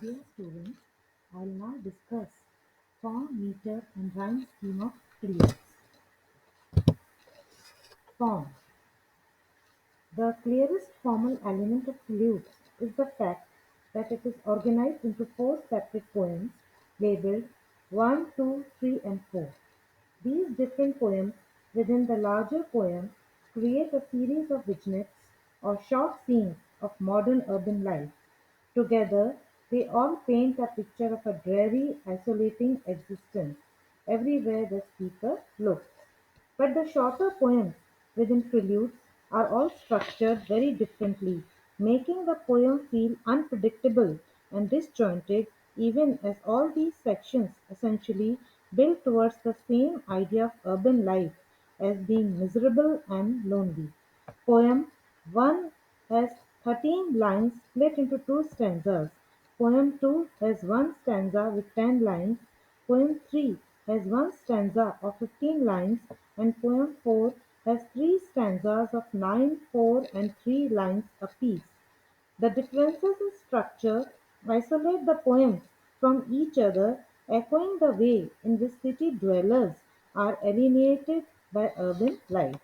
Dear students, I will now discuss form, meter, and rhyme scheme of trillions. Form. The clearest formal element of Prelude is the fact that it is organized into four separate poems labeled 1, 2, 3, and 4. These different poems within the larger poem create a series of vignettes or short scenes of modern urban life. Together, they all paint a picture of a dreary, isolating existence everywhere the speaker looks. But the shorter poems within preludes are all structured very differently, making the poem feel unpredictable and disjointed, even as all these sections essentially build towards the same idea of urban life as being miserable and lonely. Poem 1 has 13 lines split into two stanzas. Poem 2 has one stanza with 10 lines. Poem 3 has one stanza of 15 lines, and poem 4 has three stanzas of 9, 4, and 3 lines apiece. The differences in structure isolate the poems from each other, echoing the way in which city dwellers are alienated by urban life.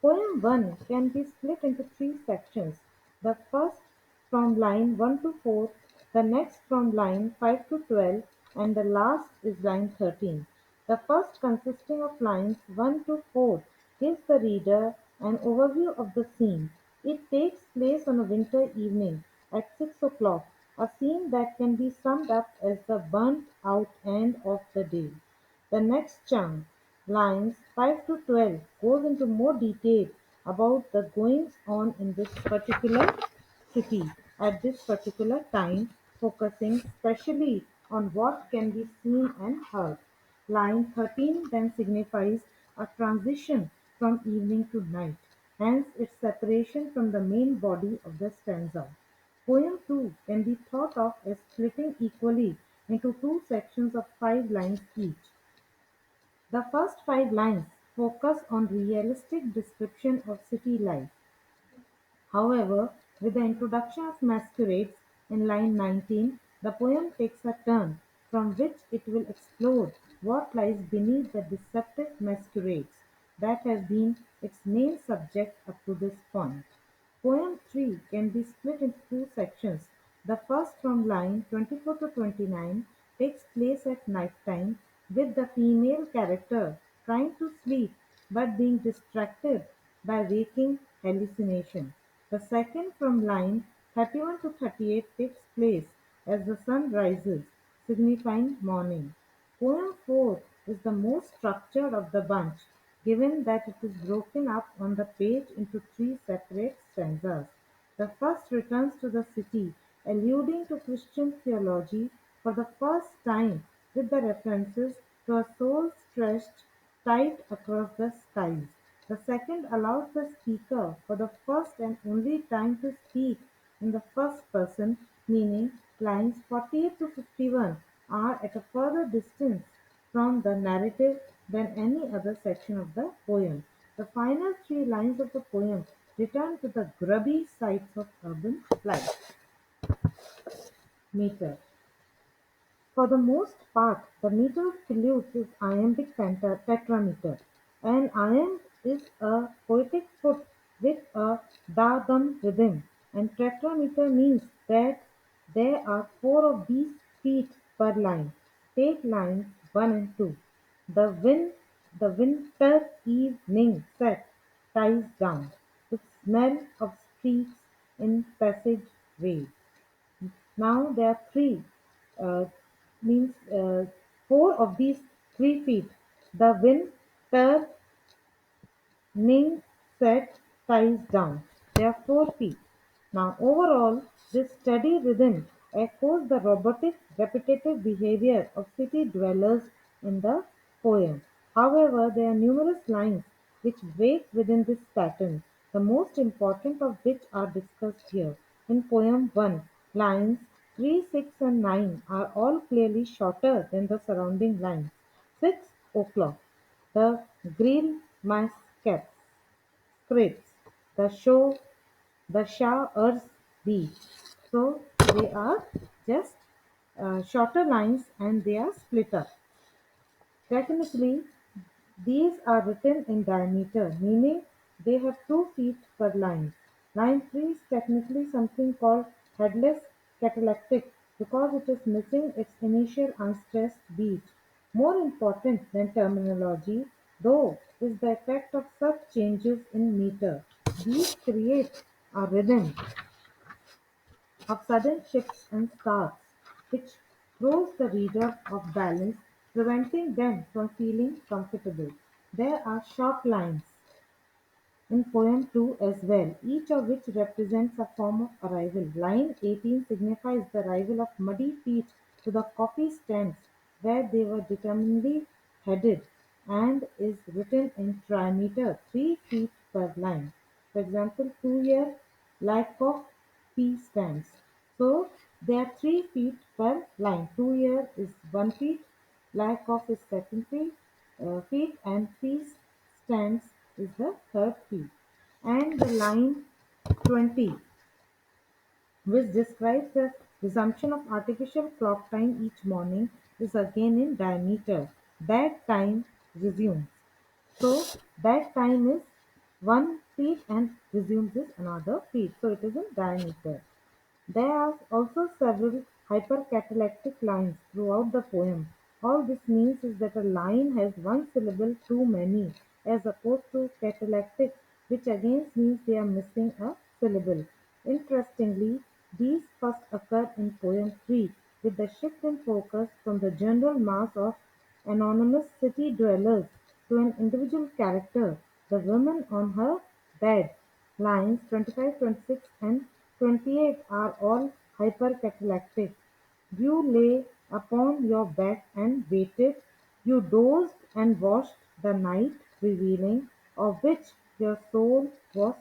Poem 1 can be split into three sections: the first from line 1 to 4, the next from line 5 to 12, and the last is line 13. The first, consisting of lines 1 to 4, gives the reader an overview of the scene. It takes place on a winter evening at 6 o'clock, a scene that can be summed up as the burnt out end of the day. The next chunk, lines 5 to 12, goes into more detail about the goings on in this particular city at this particular time, focusing specially on what can be seen and heard. Line 13 then signifies a transition from evening to night, hence its separation from the main body of the stanza. Poem 2 can be thought of as splitting equally into two sections of 5 lines each. The first 5 lines focus on realistic description of city life. However, with the introduction of masquerades in line 19, the poem takes a turn from which it will explore what lies beneath the deceptive masquerades that have been its main subject up to this point. Poem 3 can be split into two sections. The first, from line 24 to 29, takes place at night time, with the female character trying to sleep but being distracted by waking hallucination. The second, from line 31 to 38, takes place as the sun rises, signifying morning. Poem 4 is the most structured of the bunch, given that it is broken up on the page into three separate stanzas. The first returns to the city, alluding to Christian theology for the first time, with the references to a soul stretched tight across the skies. The second allows the speaker for the first and only time to speak in the first person, meaning lines 48 to 51 are at a further distance from the narrative than any other section of the poem. The final 3 lines of the poem return to the grubby sights of urban life. Meter. For the most part, the meter of Preludes is iambic tetrameter. An iamb is a poetic foot with a da-dum rhythm, and tetrameter means that there are 4 of these feet per line. Take lines 1 and 2. The wind, the winter evening set ties down, with smell of streets in passageway. Now there are three, uh, means 4 of these 3 feet. The wind turning set ties down. There are 4 feet. Now overall, this steady rhythm echoes the robotic, repetitive behavior of city dwellers in the poem. However, there are numerous lines which break within this pattern, the most important of which are discussed here. In poem 1, lines 3, 6, and 9 are all clearly shorter than the surrounding lines. 6 o'clock. The grill mascats, scripts, the show, the Shah Urs thee. So they are just shorter lines and they are split up. Technically, these are written in diameter, meaning they have 2 feet per line. Line 3 is technically something called headless catalectic because it is missing its initial unstressed beat. More important than terminology, though, is the effect of such changes in meter. These create a rhythm of sudden shifts and starts, which throws the reader off balance, preventing them from feeling comfortable. There are short lines in poem 2 as well, each of which represents a form of arrival. Line 18 signifies the arrival of muddy feet to the coffee stands where they were determinedly headed and is written in trimeter 3 feet per line. For example, 2 year Lyakov P stands. So they are 3 feet per line. 2 year is 1 feet, Lyakov is second feet and P stands is the third feet. And the line 20, which describes the resumption of artificial clock time each morning, is again in diameter. That time resumes. So that time is 1 feet and resumes is another feet. So it is in diameter. There are also several hypercatalectic lines throughout the poem. All this means is that a line has one syllable too many, as opposed to catalectic, which again means they are missing a syllable. Interestingly, these first occur in poem 3, with the shift in focus from the general mass of anonymous city dwellers to an individual character, the woman on her bed. Lines 25, 26, and 28 are all hypercatalectic. You lay upon your back and waited, you dozed and watched the night revealing, of which your soul was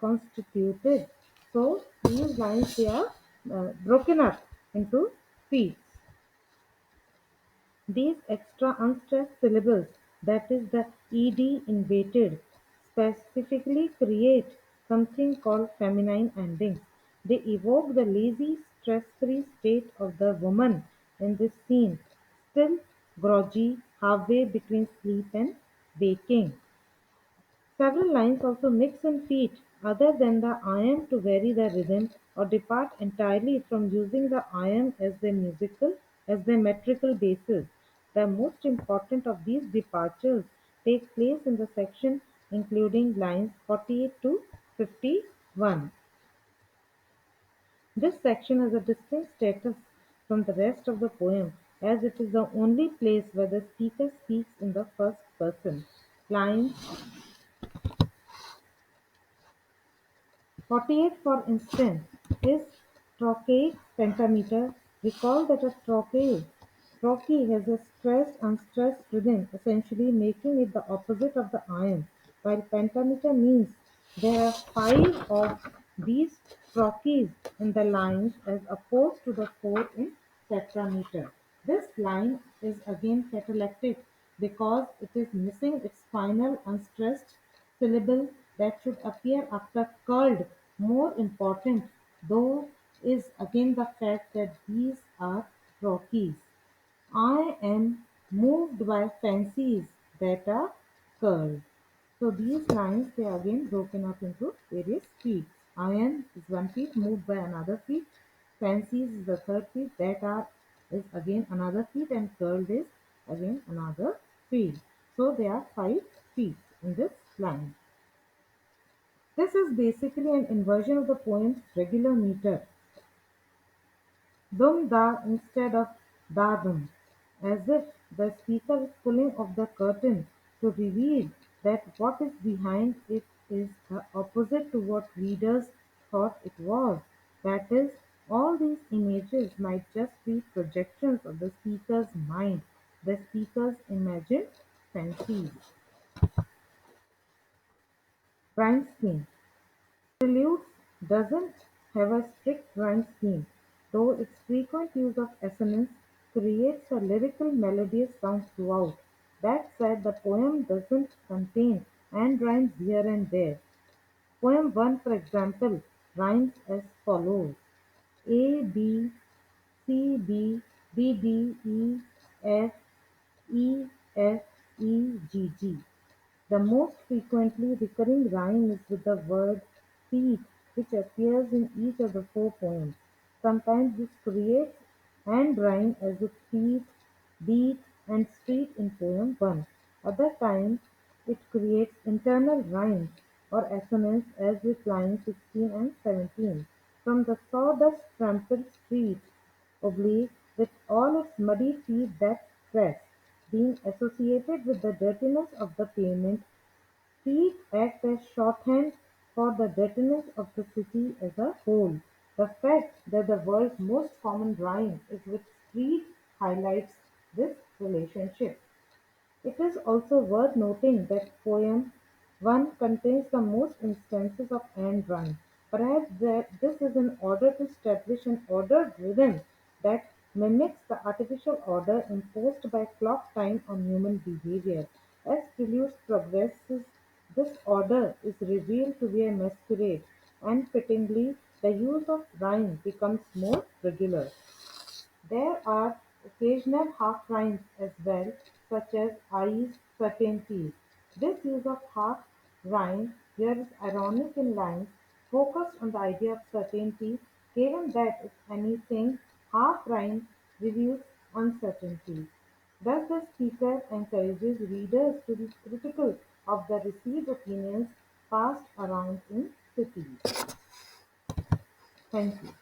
constituted. So these lines they are broken up into feet. These extra unstressed syllables, that is the ed in "waited", specifically create something called feminine endings. They evoke the lazy, stress-free state of the woman in this scene, still groggy, halfway between sleep and waking. Several lines also mix in feet other than the iamb to vary the rhythm or depart entirely from using the iamb as their metrical basis. The most important of these departures take place in the section including lines 48 to 51. This section has a distinct status from the rest of the poem as it is the only place where the speaker speaks in the first person. Lines 48, for instance, is trochaic pentameter. Recall that a trochee has a stressed unstressed rhythm, essentially making it the opposite of the iamb, while pentameter means there are 5 of these trochees in the lines as opposed to the 4 in tetrameter. This line is again catalectic because it is missing its final unstressed syllable that should appear after curled. More important, though, is again the fact that these are trochees. I am moved by fancies that are curled. So these lines they are again broken up into various feet. I am is 1 feet moved by another feet. Fancies is the third feet that are is again another feet and curled is again another feet. So there are 5 feet in this line. This is basically an inversion of the poem's regular meter, dum da instead of da dum, as if the speaker is pulling off the curtain to reveal that what is behind it is the opposite to what readers thought it was. That is, all these images might just be projections of the speaker's mind, the speaker's imagined fancies. Rhyme scheme. Preludes doesn't have a strict rhyme scheme, though its frequent use of assonance creates a lyrical melodious sound throughout. That said, the poem doesn't contain and rhymes here and there. Poem 1, for example, rhymes as follows: A, B, C B B D E F E F E G G. The most frequently recurring rhyme is with the word "feet", which appears in each of the four poems. Sometimes this creates and rhyme as with feet, beat, and street in poem 1. Other times it creates internal rhymes or assonance as with lines 16 and 17. From the sawdust trampled street, oblique, with all its muddy feet that press, being associated with the dirtiness of the pavement, feet act as shorthand for the dirtiness of the city as a whole. The fact that the world's most common rhyme is with street highlights this relationship. It is also worth noting that poem one contains the most instances of end rhyme. Perhaps this is in order to establish an ordered rhythm that mimics the artificial order imposed by clock time on human behavior. As prelude progresses, this order is revealed to be a masquerade, and fittingly, the use of rhyme becomes more regular. There are occasional half-rhymes as well, such as "eyes certainties". This use of half-rhyme here is ironic in lines focused on the idea of certainty, given that, if anything, half-rhyme reveals uncertainty. Thus the speaker encourages readers to be critical of the received opinions passed around in cities. Thank you.